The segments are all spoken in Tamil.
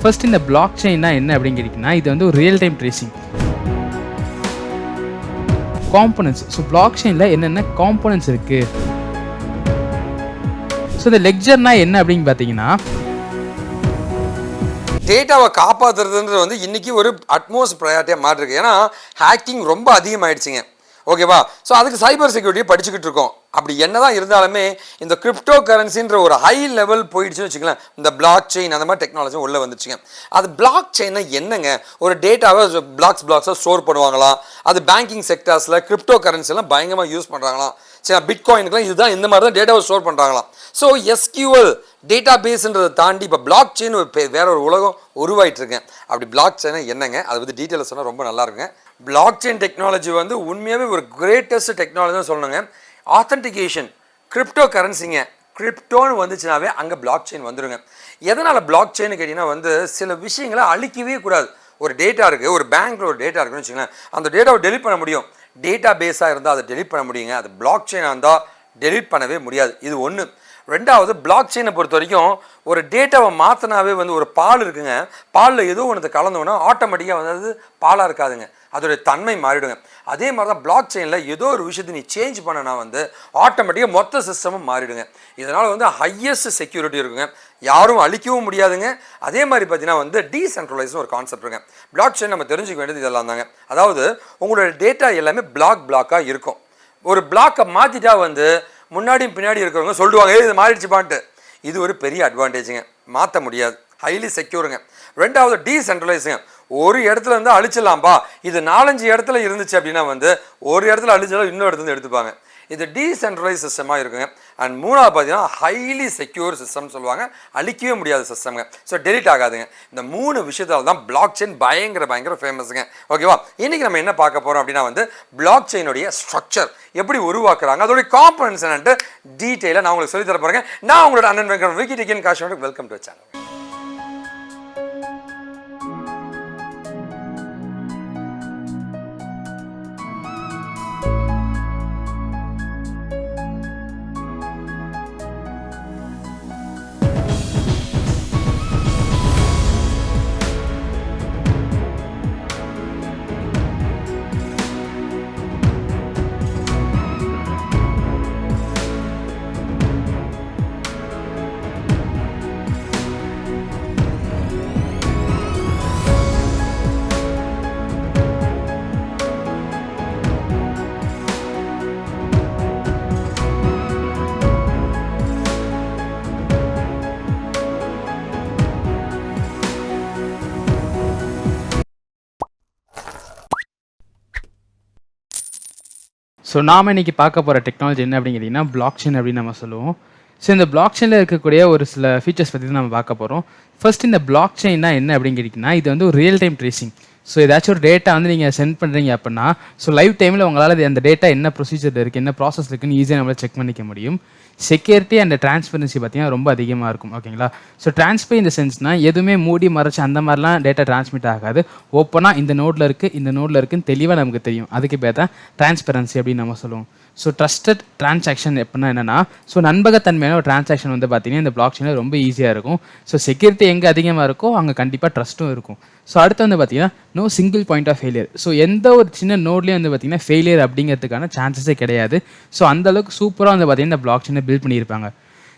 ஃபர்ஸ்ட் இந்த பிளாக் செயின்னா என்ன அப்படின்னு கேட்டிங்கன்னா இது வந்து ஒரு real time tracing components. So block செயினில் என்னென்ன காம்போனன்ட்ஸ் இருக்குது. ஸோ இந்த லெக்ஜர்னா என்ன அப்படின்னு பார்த்தீங்கன்னா டேட்டாவை காப்பாற்றுறதுன்றது வந்து இன்றைக்கி ஒரு அட்மோஸ்ட் ப்ரையாரிட்டியாக மாறிருக்கு. ஏன்னா ஹேக்கிங் ரொம்ப அதிகமாகிடுச்சிங்க. ஓகேவா? ஸோ அதுக்கு சைபர் செக்யூரிட்டியை படிச்சுக்கிட்டு இருக்கோம். அப்படி என்ன தான் இருந்தாலுமே இந்த கிரிப்டோ கரன்சின்ற ஒரு ஹை லெவல் போயிடுச்சுன்னு வச்சுக்கலாம். இந்த பிளாக் செயின் அந்த மாதிரி டெக்னாலஜி உள்ளே வந்துச்சுங்க. அது பிளாக் செயின்னா என்னங்க? ஒரு டேட்டாவை பிளாக்ஸாக ஸ்டோர் பண்ணுவாங்களாம். அது பேங்கிங் செக்டர்ஸில் கிரிப்டோ கரன்சிலாம் பயங்கரமாக யூஸ் பண்ணுறாங்களாம். சரி, பிட்காயினுக்குலாம் இதுதான் இந்த மாதிரி தான் டேட்டாவை ஸ்டோர் பண்ணுறாங்களாம். ஸோ எஸ்கியூஎல் டேட்டா பேஸ்ன்றதை தாண்டி இப்போ பிளாக் செயின் வேற ஒரு உலகம் உருவாயிட்டு இருக்கேன். அப்படி பிளாக் செயினா என்னங்க? அதை பற்றி டீட்டெயிலாக சொன்னால் ரொம்ப நல்லா இருக்குங்க. பிளாக் செயின் டெக்னாலஜி வந்து உண்மையாகவே ஒரு கிரேட்டஸ்ட் டெக்னாலஜி தான் சொல்லணுங்க. Authentication crypto கரன்சிங்க. கிரிப்டோன்னு வந்துச்சுனாவே அங்கே பிளாக் செயின் வந்துடுங்க. எதனால் பிளாக் செயின் கேட்டிங்கன்னா வந்து சில விஷயங்களை அழிக்கவே கூடாது. ஒரு டேட்டா இருக்குது, ஒரு பேங்க்கில் ஒரு டேட்டா இருக்குன்னு வச்சுங்களேன். அந்த டேட்டாவை டெலிட் பண்ண முடியும். டேட்டா பேஸாக இருந்தால் அதை டெலிட் பண்ண முடியுங்க. அது பிளாக் செயினாக இருந்தால் டெலிட் பண்ணவே முடியாது. இது ஒன்று. ரெண்டாவது, பிளாக் செயினை பொறுத்த வரைக்கும் ஒரு டேட்டாவை மாற்றினாவே வந்து ஒரு பால் இருக்குங்க. பாலில் ஏதோ ஒன்று கலந்தோன்னா ஆட்டோமேட்டிக்காக வந்து அது பாலாக இருக்காதுங்க. அதோடைய தன்மை மாறிடுங்க. அதே மாதிரி தான் பிளாக் செயினில் ஏதோ ஒரு விஷயத்தை நீ சேஞ்ச் பண்ணனா வந்து ஆட்டோமேட்டிக்காக மொத்த சிஸ்டமும் மாறிடுங்க. இதனால் வந்து ஹையஸ்ட் செக்யூரிட்டி இருக்குங்க. யாரும் அழிக்கவும் முடியாதுங்க. அதே மாதிரி பார்த்தீங்கன்னா வந்து டீசென்ட்ரலைஸ்னு ஒரு கான்செப்ட் இருக்குங்க. பிளாக் செயின் நம்ம தெரிஞ்சுக்க வேண்டியது இதெல்லாம் தாங்க. அதாவது உங்களோட டேட்டா எல்லாமே பிளாக்காக இருக்கும். ஒரு பிளாக்கை மாற்றிட்டா வந்து முன்னாடியும் பின்னாடி இருக்கிறவங்க சொல்லுவாங்க இது மாறிடுச்சுப்பான்ட்டு. இது ஒரு பெரிய அட்வான்டேஜுங்க. மாற்ற முடியாது. ஹைலி செக்யூருங்க. ரெண்டாவது டீசென்ட்ரலைஸுங்க. ஒரு இடத்துல இருந்து அழிச்சிடலாம்பா. இது 4-5 இடத்துல இருந்துச்சு அப்படின்னா வந்து ஒரு இடத்துல அழிச்சாலும் இன்னொரு இடத்துல எடுத்துப்பாங்க. இது டீசென்ட்ரலைஸ் சிஸ்டமாக இருக்குங்க. அண்ட் மூணாவது பார்த்தீங்கன்னா ஹைலி செக்யூர் சிஸ்டம் சொல்லுவாங்க. அழிக்கவே முடியாத சிஸ்டம்ங்க. ஸோ டெலிட் ஆகாதுங்க. இந்த 3 விஷயத்தால் தான் பிளாக் செயின் பயங்கர ஃபேமஸுங்க. ஓகேவா? இன்றைக்கி நம்ம என்ன பார்க்க போகிறோம் அப்படின்னா வந்து பிளாக் செயினுடைய ஸ்ட்ரக்சர் எப்படி உருவாக்குறாங்க, அதோடைய காம்பனன்ட்ஸ் என்னன்ட்டு டீட்டெயிலாக நான் உங்களுக்கு சொல்லித்தர போகிறேங்க. நான் உங்களோட அண்ணன் Venkat KaaShiv. Welcome to channel. So நாம் இன்றைக்கி பார்க்க போகிற டெக்னாலஜி என்ன அப்படின்னு கேட்டிங்கன்னா பிளாக் செயின் அப்படின்னு நம்ம சொல்லுவோம். ஸோ இந்த பிளாக் செயினில் இருக்கக்கூடிய ஒரு சில ஃபீச்சர்ஸ் பற்றி தான் நம்ம பார்க்க போகிறோம். ஃபர்ஸ்ட் இந்த பிளாக் செயின்னா என்ன அப்படின்னு கேட்டிங்கன்னா இது வந்து ஒரு ரியல் டைம் ட்ரேசிங். ஸோ ஏதாச்சும் ஒரு டேட்டா வந்து நீங்கள் சென்ட் பண்ணுறீங்க அப்படின்னா ஸோ லைவ் டைமில் உங்களால் அந்த டேட்டா என்ன ப்ரொசீஜர் இருக்குது, என்ன ப்ராசஸ் இருக்குன்னு ஈஸியாக நம்மளால் செக் பண்ணிக்க முடியும். செக்யூரிட்டி அண்ட் டிரான்ஸ்பரன்சி பார்த்தீங்கன்னா ரொம்ப அதிகமாக இருக்கும். ஓகேங்களா? ஸோ டிரான்ஸ்பர் இந்த சென்ஸ்னால் எதுவுமே மூடி மறைச்சி அந்த மாதிரிலாம் டேட்டா டிரான்ஸ்மிட் ஆகாது. ஓப்பனாக இந்த நோட்டில் இருக்குது இந்த நோட்டில் இருக்குன்னு தெளிவாக நமக்கு தெரியும். அதுக்கு பேர் தான் டிரான்ஸ்பரன்சி அப்படின்னு நம்ம சொல்லுவோம். ஸோ ட்ரஸ்டட் டிரான்சாக்ஷன் எப்படின்னா என்னென்னா ஸோ நண்பகத்தன்மையான ஒரு டிரான்சாக்ஷன் வந்து பார்த்தீங்கன்னா இந்த பிளாக் செயினில் ரொம்ப ஈஸியாக இருக்கும். ஸோ செக்யூரிட்டி எங்கே அதிகமாக இருக்கோ அங்கே கண்டிப்பாக ட்ரஸ்ட்டும் இருக்கும். ஸோ அடுத்து வந்து பார்த்தீங்கன்னா no single point of failure. So எந்த ஒரு சின்ன நோட்லேயும் வந்து பார்த்தீங்கன்னா ஃபெயிலியர் அப்படிங்கிறதுக்கான சான்சஸே கிடையாது. ஸோ அந்தளவுக்கு சூப்பராக வந்து பார்த்தீங்கன்னா இந்த பிளாக் செயினை பில்ட் பண்ணியிருப்பாங்க.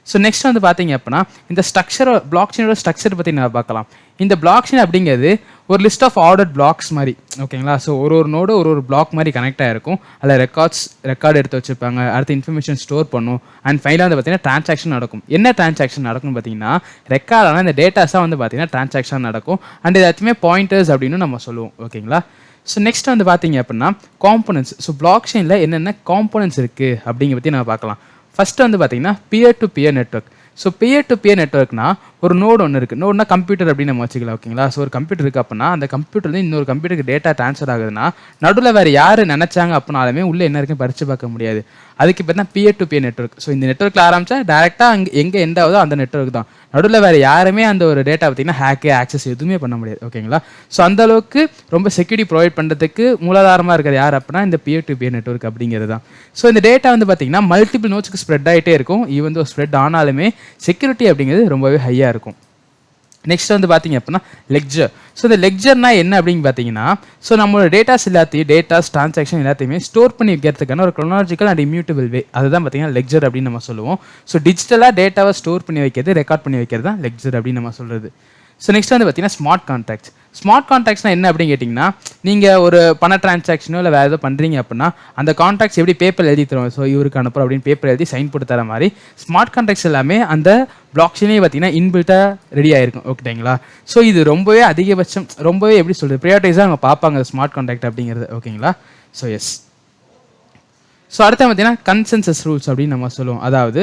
ஸோ நெக்ஸ்ட் வந்து பார்த்தீங்க அப்படின்னா இந்த ஸ்ட்ரக்சர் பிளாக் செயினோட ஸ்ட்ரக்சர் பற்றி நம்ம பார்க்கலாம். இந்த பிளாக் செயின் அப்படிங்கிறது ஒரு லிஸ்ட் ஆஃப் ஆர்டர்ட் பிளாக்ஸ் மாதிரி. ஓகேங்களா? ஸோ ஒரு நோடு ஒரு பிளாக் மாதிரி கனெக்ட் ஆகிருக்கும். அதில் ரெக்கார்டு எடுத்து வச்சுருப்பாங்க. அடுத்து இன்ஃபர்மேஷன் ஸ்டோர் பண்ணும். அண்ட் ஃபைனலாக வந்து பார்த்தீங்கன்னா ட்ரான்சாக்ஷன் நடக்கும். என்ன ட்ரான்சாக்ஷன் நடக்கும்னு பார்த்தீங்கன்னா ரெக்கார்டான இந்த டேட்டாஸாக வந்து பார்த்தீங்கன்னா ட்ரான்சாக்ஷன் நடக்கும். அண்ட் எல்லாத்தையுமே பாயிண்டர்ஸ் அப்படின்னு நம்ம சொல்லுவோம். ஓகேங்களா? ஸோ நெக்ஸ்ட் வந்து பார்த்தீங்க அப்படின்னா காம்போனன்ட்ஸ். ஸோ பிளாக் செயினில் என்னென்ன காம்போனன்ட்ஸ் இருக்குது அப்படிங்கிற பற்றி நம்ம பார்க்கலாம். ஃபஸ்ட்டு வந்து பார்த்தீங்கன்னா peer to peer network. So peer to peer நெட்வொர்க்னா ஒரு நோடு ஒன்று இருக்குது. நோடுனா கம்ப்யூட்டர் அப்படின்னு நம்ம வச்சுக்கலாம். ஓகேங்களா? ஸோ ஒரு கம்ப்யூட்டர் இருக்குது அப்படின்னா அந்த கம்ப்யூட்டர்லேருந்து இன்னொரு கம்ப்யூட்டருக்கு டேட்டா ட்ரான்ஸ்ஃபர் ஆகுதுன்னா நடுவில் வேறு யார் நினச்சாங்க அப்படின்னாலுமே உள்ளே என்ன இருக்குன்னு பறித்து பார்க்க முடியாது. அதுக்கு இப்போ தான் peer to peer network. So இந்த நெட்வொர்க்கில் ஆரம்பித்தா டேரெக்டாக எங்கே எண்ட் ஆகுதோ அந்த நெட்வொர்க் தான். நடுவில் வேறு யாருமே அந்த ஒரு டேட்டா பார்த்திங்கன்னா ஹேக்கு ஆக்சஸ் எதுவுமே பண்ண முடியாது. ஓகேங்களா? ஸோ அந்தளவுக்கு ரொம்ப செக்யூரிட்டி ப்ரொவைட் பண்ணுறதுக்கு மூலாதாரமாக இருக்கிறது யார் அப்படின்னா இந்த பியர் டு பியர் நெட்வொர்க் அப்படிங்கிறது தான். ஸோ இந்த டேட்டா வந்து பார்த்திங்கன்னா மல்டிபிள் நோட்ஸ்க்கு ஸ்ப்ரெட் ஆகிட்டே இருக்கும். ஈவன் ஸ்ப்ரெட் ஆனாலுமே செக்யூரிட்டி அப்படிங்கிறது ரொம்பவே ஹையாக இருக்கும். நெக்ஸ்ட் வந்து பார்த்தீங்க அப்படின்னா லெக்சர். ஸோ இந்த லெக்சர்னா என்ன அப்படின்னு பார்த்தீங்கன்னா, ஸோ நம்மளோட டேட்டாஸ் எல்லாத்தையும் ட்ரான்சாக்ஷன் எல்லாத்தையுமே ஸ்டோர் பண்ணி வைக்கிறதுக்கான ஒரு க்ரோனாலஜிக்கல் அண்ட் இம்யூட்டபிள் வே, அதுதான் பார்த்தீங்கன்னா லெக்சர் அப்படின்னு நம்ம சொல்லுவோம். ஸோ டிஜிட்டலாக டேட்டாவை ஸ்டோர் பண்ணி வைக்கிறது, ரெக்கார்ட் பண்ணி வைக்கிறது தான் லெக்சர் அப்படின்னு நம்ம சொல்கிறது. ஸோ நெக்ஸ்ட் வந்து பார்த்தீங்கன்னா ஸ்மார்ட் கான்ட்ராக்ட்ஸ். ஸ்மார்ட் கான்ட்ராக்ட்ஸ்னா என்ன அப்படின்னு கேட்டிங்கன்னா, நீங்கள் ஒரு பண டிரான்சாக்ஷனோ இல்லை வேறு ஏதோ பண்ணுறீங்க அப்படின்னா அந்த கான்ட்ராக்ட்ஸ் எப்படி பேப்பர் எழுதி தருவோம், ஸோ இவருக்கு அனுப்புகிறோம் அப்படின்னு பேப்பர் எழுதி சைன் போட்டு தர மாதிரி ஸ்மார்ட் கான்ட்ராக்ட்ஸ் எல்லாமே அந்த பிளாக்செயினே பார்த்தீங்கன்னா இன்பில்ட்டாக ரெடி ஆகிருக்கும். ஓகேங்களா? ஸோ இது ரொம்பவே அதிகபட்சம், ரொம்பவே எப்படி சொல்கிறது, ப்ரையாரிட்டைஸாக அவங்க பார்ப்பாங்க ஸ்மார்ட் கான்ட்ராக்ட் அப்படிங்கிறது. ஓகேங்களா? So S. ஸோ அடுத்து பார்த்தீங்கன்னா கன்சென்சஸ் ரூல்ஸ் அப்படின்னு நம்ம சொல்லுவோம். அதாவது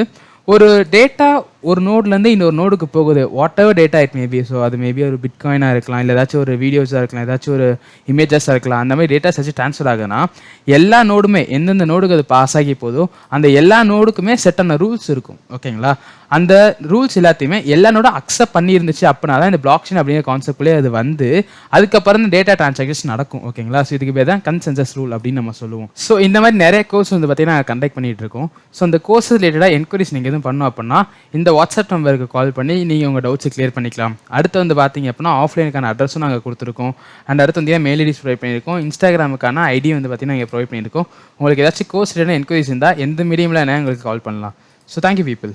ஒரு டேட்டா ஒரு நோட்லேருந்து இன்னொரு நோடுக்கு போகுது, what ever data it maybe. So அது மேபி ஒரு பிட்காயினாக இருக்கலாம், இல்லை ஏதாச்சும் ஒரு வீடியோஸாக இருக்கலாம், ஏதாச்சும் ஒரு இமேஜஸாக இருக்கலாம். அந்த மாதிரி டேட்டாஸ் வச்சு ட்ரான்ஸ்ஃபர் ஆகுதுன்னா எல்லா நோடுமே எந்தெந்த நோடுக்கு அது பாஸ் ஆகி போதோ அந்த எல்லா நோடுக்குமே செட்டான ரூல்ஸ் இருக்கும். ஓகேங்களா? அந்த ரூல்ஸ் எல்லாத்தையுமே எல்லா நோடும் அக்செப்ட் பண்ணியிருந்துச்சு அப்படின்னா தான் இந்த பிளாக்செயின் அப்படிங்கிற கான்செப்ட்லேயே அது வந்து அதுக்கப்புறம் இந்த டேட்டா ட்ரான்சாக்ஷன் நடக்கும். ஓகேங்களா? ஸோ இதுக்கு பேர் தான் கன்சென்சஸ் ரூல் அப்படின்னு நம்ம சொல்லுவோம். ஸோ இந்த மாதிரி நிறைய கோர்ஸ் வந்து பார்த்தீங்கன்னா கண்டக்ட் பண்ணிட்டு இருக்கோம். ஸோ அந்த கோர்ஸ் ரிலேட்டடாக என்கொயரிஸ் நீங்கள் எதுவும் பண்ணோம் அப்படின்னா இந்த வாட்ஸ்அப் நம்பருக்கு கால் பண்ணி நீங்கள் உங்கள் டவுட்ஸை கிளியர் பண்ணிக்கலாம். அடுத்து வந்து பார்த்தீங்க அப்படின்னா ஆஃப்லைனுக்கான அட்ரஸும் நாங்கள் கொடுத்துருக்கோம். அண்ட் அடுத்து வந்து மெயில் ஐடிஸ் ப்ரொவைட் பண்ணியிருக்கோம். இன்ஸ்டாகிராமுக்கான ஐடி வந்து பார்த்தீங்கன்னா நாங்கள் ப்ரொவைட் பண்ணியிருக்கோம். உங்களுக்கு ஏதாச்சும் கோர்ஸ் ரிலேட்டட் என்கொயரிஸ் இருந்தால் எந்த மீடியமில் என்ன உங்களுக்கு கால் பண்ணலாம். So thank you people.